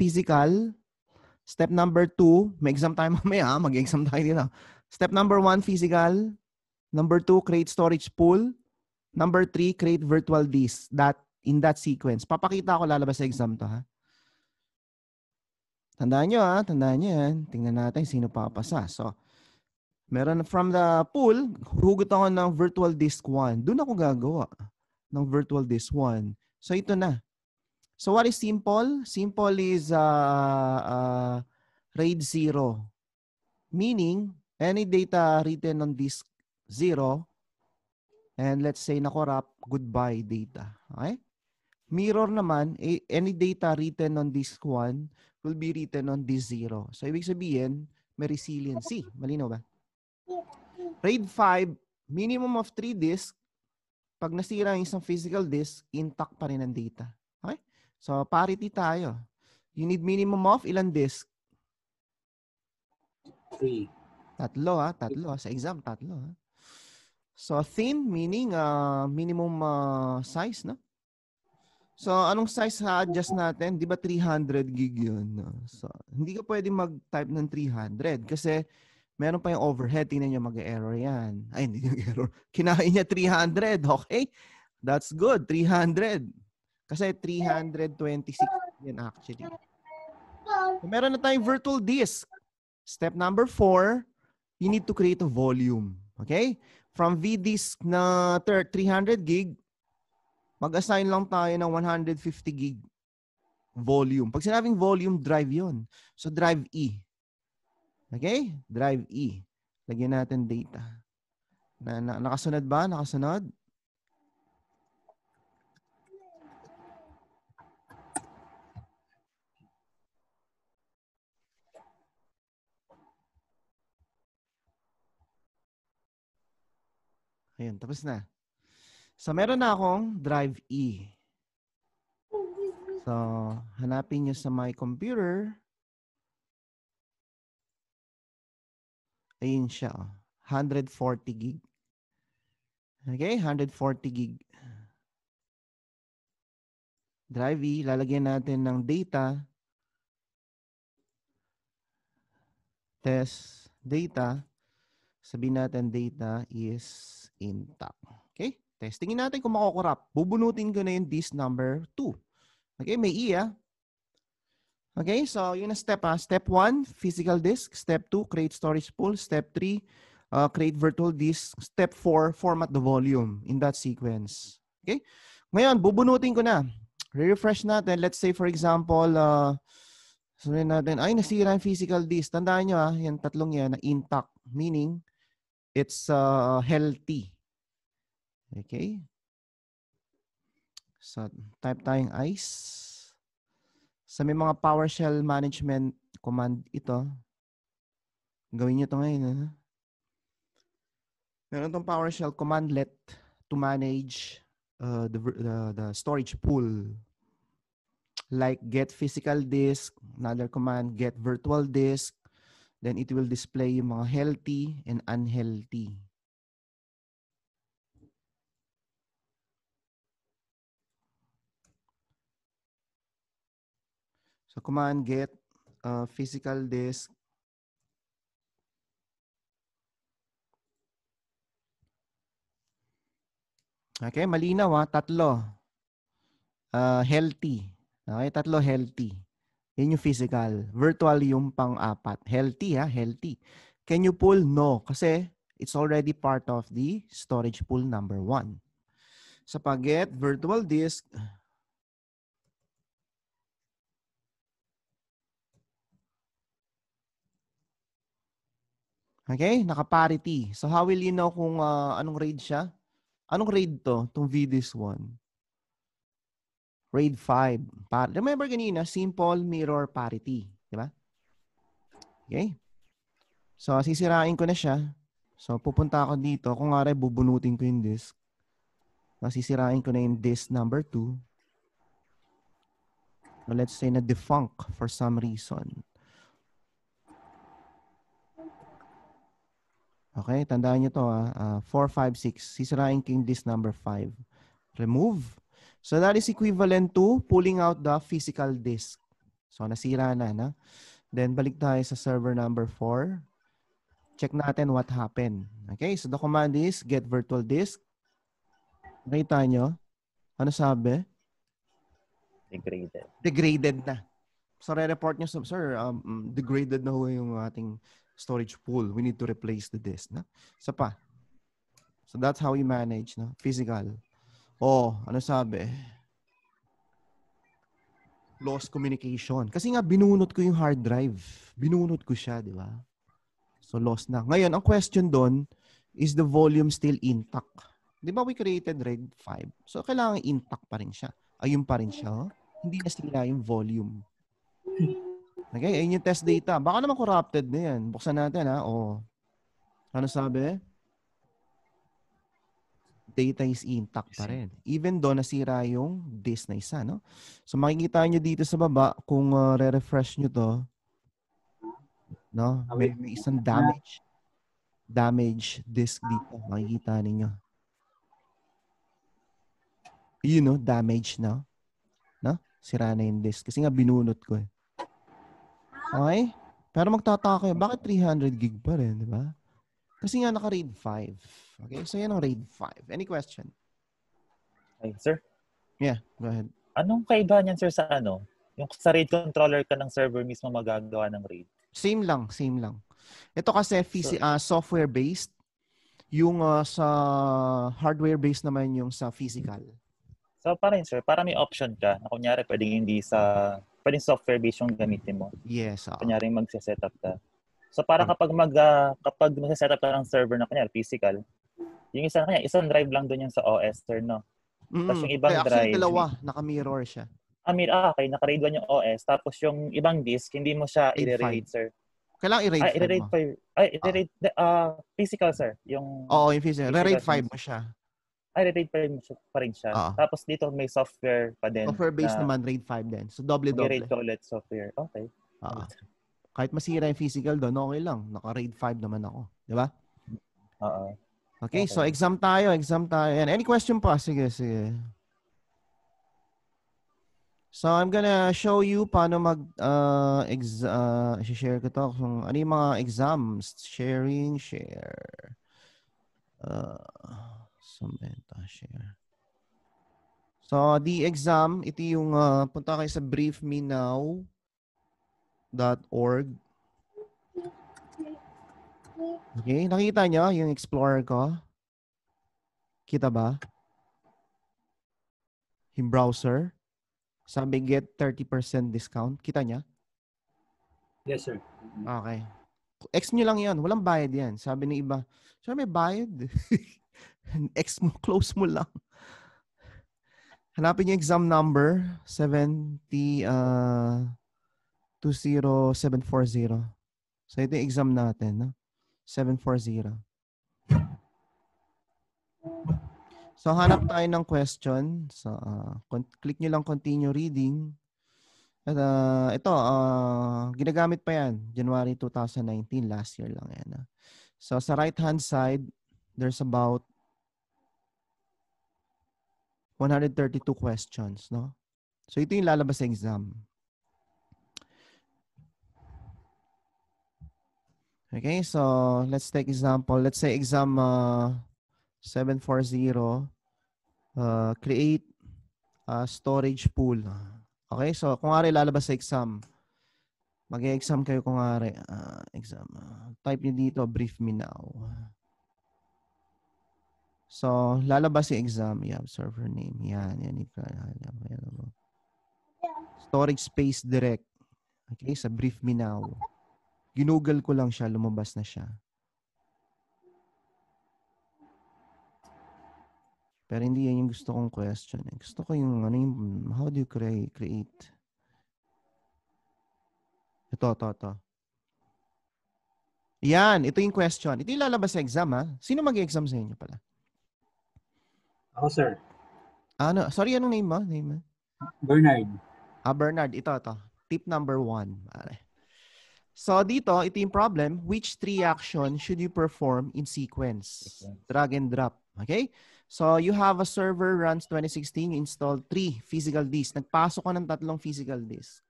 physical. Step number 2, may exam tayo mamaya. Mag-exam tayo dito. Step number 1, physical. Number 2, create storage pool. Number 3, create virtual disk. In that sequence. Papakita ko lalabas sa exam to, ha? Tandaan nyo, ha? Tandaan nyo yan. Tingnan natin sino papasa. So, meron from the pool, hugot ako ng virtual disk 1. Doon ako gagawa ng virtual disk 1. So, ito na. So, what is simple? Simple is RAID 0. Meaning, any data written on disk 0, and let's say na-corrupt, goodbye data. Okay? Mirror naman, any data written on disk 1 will be written on disk 0. So, ibig sabihin, may resiliency. Malinaw ba? RAID 5, minimum of 3 disk. Pag nasira ang isang physical disk, intact pa rin ang data. Okay? So, parity tayo. You need minimum of ilan disk? 3. Tatlo, ha? Tatlo. Sa exam, tatlo, ha? So, thin, meaning minimum size, no? So, anong size ha-adjust natin? Di ba 300 gig yun? No? So, hindi ka pwede mag-type ng 300 kasi meron pa yung overhead. Tingnan nyo, mag-error yan. Ay, hindi mag-error. Kinain niya 300. Okay? That's good. 300. Kasi 326 yan actually. So, meron na tayong virtual disk. Step number 4, you need to create a volume. Okay? From vDisk na 300 gig, mag-assign lang tayo ng 150 gig volume. Pag sinabing volume, drive yon. So, drive E. Okay? Drive E. Lagyan natin data. Nakasunod ba? Nakasunod? Ayun, tapos na. So, meron na akong drive E. So, hanapin nyo sa my computer. Ayun siya. 140 gig. Okay? 140 gig. Drive E. Lalagyan natin ng data. Test data. Sabihin natin data is intact. Okay? Testingin natin kung makukurap. Bubunutin ko na yung disk number 2. Okay? May E, ah. Okay? So, yun ang step, ah. Step 1, physical disk. Step 2, create storage pool. Step 3, create virtual disk. Step 4, format the volume in that sequence. Okay? Ngayon, bubunutin ko na. Re-refresh natin. Let's say, for example, sabihin natin, ay, nasira yung physical disk. Tandaan nyo, yung tatlong yan na intact. Meaning, it's healthy. Okay? So, type tayong ICE. Sa may mga PowerShell management command ito. Gawin nyo ito ngayon. Meron itong PowerShell commandlet to manage the storage pool. Like get physical disk, another command, get virtual disk. Then it will display yung mga healthy and unhealthy. So command get physical disk. Okay, malinaw ha, tatlo. Healthy. Okay, tatlo healthy. Yan yung physical. Virtual yung pang-apat. Healthy ha, healthy. Can you pull? No, kasi it's already part of the storage pool number 1. So pag-get virtual disk, okay, naka-parity. So how will you know kung anong RAID siya? Anong RAID to? Itong vDisk 1. RAID 5. Remember kanina, simple mirror parity. Di ba? Okay. So sisirain ko na siya. So pupunta ako dito. Kung nga rin, bubunutin ko yung disk. Sisirain ko na yung disk number 2. So let's say na defunct for some reason. Okay, tandaan nyo to 4, 5, 6. Sisirain ko yung disk number 5. Remove. So that is equivalent to pulling out the physical disk. So, nasira na, no? Then, balik tayo sa server number 4. Check natin what happened. Okay, so the command is get virtual disk. Nakita nyo? Ano sabi? Degraded. Degraded na. So, re-report nyo, sir, degraded na ho yung ating storage pool. We need to replace the disk. No? Isa pa. So, that's how you manage, no? Physical. Oh, ano sabi? Lost communication. Kasi nga, binunot ko yung hard drive. Binunot ko siya, di ba? So, lost na. Ngayon, ang question doon, is the volume still intact? Di ba we created RAID 5? So, kailangan intact pa rin siya. Ayun pa rin siya. Oh? Hindi nasira yung volume. Okay, ayun yung test data. Baka naman corrupted na yan. Buksan natin, ha? O, ano sabi? Data is intact pa rin. Even though nasira yung disk na isa, no? So, makikita nyo dito sa baba, kung re-refresh nyo to, no? May isang damage disk dito. Makikita ninyo. Yun, no? Damage na. No? Sira na yung disk. Kasi nga binunot ko eh. Okay? Pero magtataka kayo, bakit 300 gig pa rin, di ba? Kasi nga naka-RAID 5. Okay? So, yan ang RAID 5. Any question? Ay, sir? Yeah, go ahead. Anong kaibahan yan, sir, sa ano? Yung sa RAID controller ka ng server mismo magagawa ng RAID? Same lang. Ito kasi software-based. Yung sa hardware-based naman yung sa physical. So, parang sir, para may option ka na kunyari pwedeng software-based yung gamitin mo. Yes. Kunyari magse-setup ka. So, para kapag magse-setup ka ng server na kunyari physical, yung isang drive lang doon yung sa OS, sir, no? Tapos yung ibang actually, drive, dalawa. Naka-mirror siya. Okay. Naka-RAID 1 yung OS. Tapos yung ibang disk, hindi mo siya i-RAID, sir. Kailangan i-RAID 5 mo. I-RAID physical, sir. Oo, yung physical. Re-RAID 5 mo siya. I-RAID pa rin siya. Tapos dito may software pa din. Software-based naman, RAID 5 din. So, doble-doble. Mag-RAID ka ulit software. Okay. Kahit masira yung physical doon, okay lang. Naka-RAID 5 naman ako. Di ba? Okay, so exam tayo. And any question pa? Sige. So, I'm gonna show you paano share ko to. Kung ano yung mga exams. Share. Share. So, the exam, ito yung punta kayo sa briefmenow.org. Okay, nakita nyo yung Explorer ko? Kita ba? Yung browser. Sabi get 30% discount. Kita niya? Yes, sir. Okay. X nyo lang yan. Walang bayad yan. Sabi ni iba, sir, may bayad. X mo, close mo lang. Hanapin yung exam number 20740. So ito yung exam natin. No? 740. So hanap tayo ng question. So click nyo lang continue reading. At ito, ginagamit pa yan. January 2019, last year lang yan. So sa right hand side, there's about 132 questions, no? So ito yung lalabas sa exam. Okay, so let's take example. Let's say exam 740, create a storage pool. Okay, so kung nga lalabas sa exam, mag-exam kayo kung nga exam. Type nyo dito, brief me now. So, lalabas yung exam. Yeah, server name. Yan. Storage space direct. Okay, sa brief me now. Ginugol ko lang siya, lumabas na siya. Pero hindi yan yung gusto kong question. Gusto ko yung, how do you create? Ito. Yan, ito yung question. Ito yung lalabas sa exam, ha? Sino mag-exam sa inyo pala? Ako, sir. Sorry, anong name mo? Bernard. Bernard. Ito. Tip number 1. So, dito, ito yung problem. Which 3 actions should you perform in sequence? Drag and drop. Okay? So, you have a server runs 2016. You install 3 physical disks. Nagpasok ka ng 3 physical disks.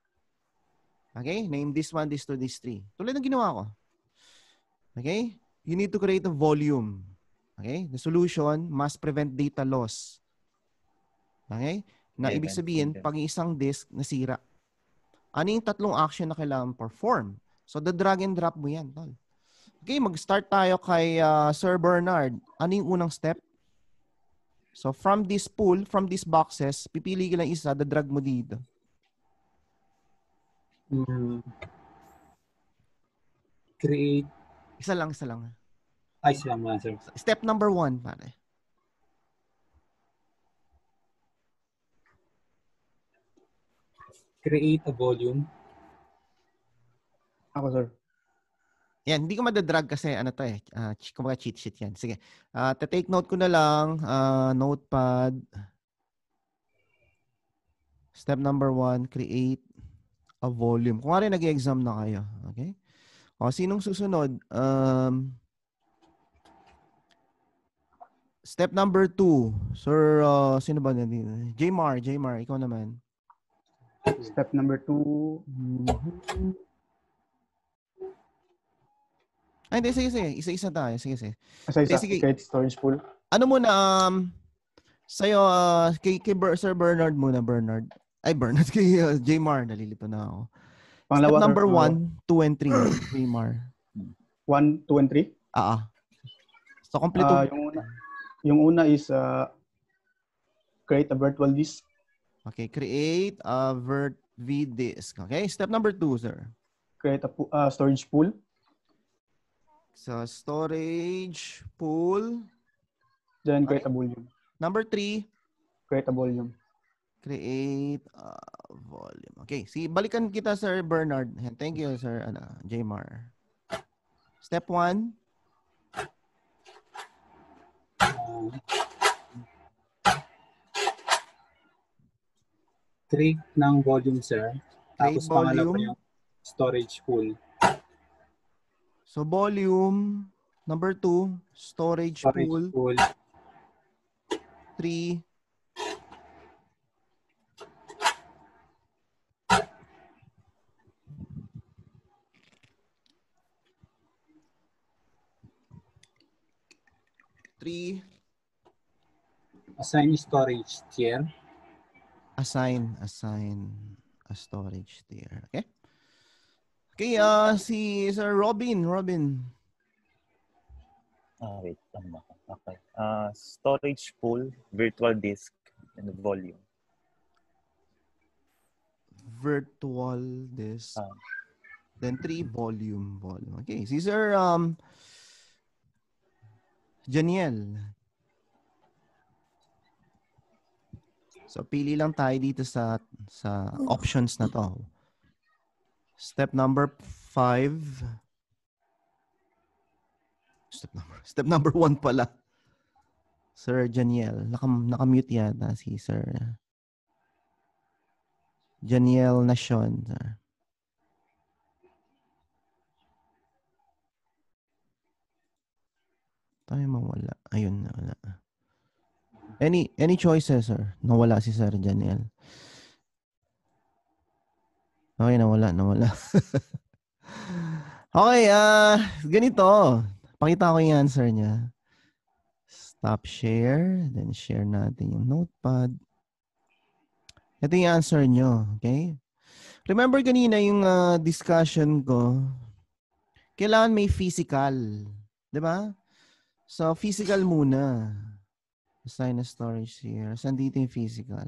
Okay? Name this one, this two, this three. Tulad ng ginawa ko. Okay? You need to create a volume. Okay? The solution must prevent data loss. Okay? Na ibig sabihin, pag isang disk nasira, ano yung tatlong action na kailangan perform? So, the drag and drop mo yan, tol. Okay, mag-start tayo kay Sir Bernard. Ano yung unang step? So, from this pool, from these boxes, pipili ka lang isa, drag mo dito. Create. Isa lang. Isa lang, sir. Step number 1, pare. Create a volume. Ako, sir. Yan, hindi ko madadrag kasi ano to eh. Kumbaga cheat sheet yan. Sige. Take note ko na lang. Notepad. Step number 1, create a volume. Kung nga rin nag-exam na kayo. Okay? O, sinong susunod? Step number 2. Sir, sino ba na? Jmar, ikaw naman. Step number 2. Ay, hindi, sige. Isa-isa tayo. Sige. Sige. Create storage pool. Ano muna, sa'yo, kay Sir Bernard muna, Bernard. Ay, Bernard, kay Jmar, nalilito na ako. Pangalawa, step number 1, 2, and 3, Jmar. 1, 2, and 3? So, kompleto. Yung una is create a virtual disk. Okay, create a vdisk. Okay, step number 2, sir. Create a storage pool. So, storage pool. Then create a volume. Number 3. Create a volume. Create a volume. Okay, balikan kita, Sir Bernard. Thank you, Sir Jmar. Step 1. Create ng volume, sir. Tapos pangalawa yung storage pool. So, volume. Number 2, storage pool. 3. Assign storage tier. Assign a storage tier. Okay? Okay, si Sir Robin. Wait. Okay. Storage pool, virtual disk, and volume. Virtual disk. Then 3, volume. Okay, si Sir Janiel. So, pili lang tayo dito sa options na to. Step number 5. Step number 1 pala. Sir Janiel. Nakamute yata si Sir Janiel Nation. Sir. Tayo mawala. Ayun, nawala. Any choices, sir? Nawala si Sir Janiel. Okay, nawala. Okay, ganito. Pakita ko yung answer niya. Stop share. Then share natin yung notepad. Ito yung answer nyo. Okay? Remember kanina yung discussion ko. Kailangan may physical. Diba? So, physical muna. Assign a storage here. Saan dito yung physical?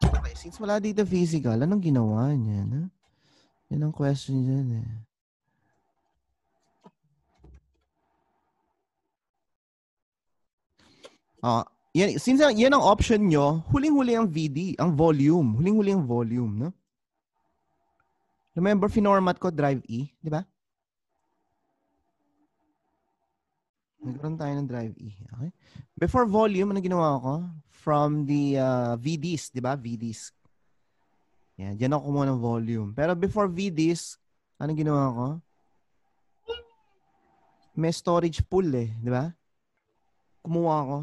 Okay, since wala dito physical, anong ginawa niya? No? Yan ang question dyan eh. Since yan ang option nyo, huling-huli ang VD, ang volume. Huling-huli ang volume, no? Remember, finormat ko drive E, di ba? Nagkaroon tayo ng drive E. Okay? Before volume, ano ginawa ko? From the VDs, di ba? VDs. Yan, dyan ako kumuha ng volume. Pero before VDs, ano ginawa ko? May storage pool eh, di ba? Kumuha ko.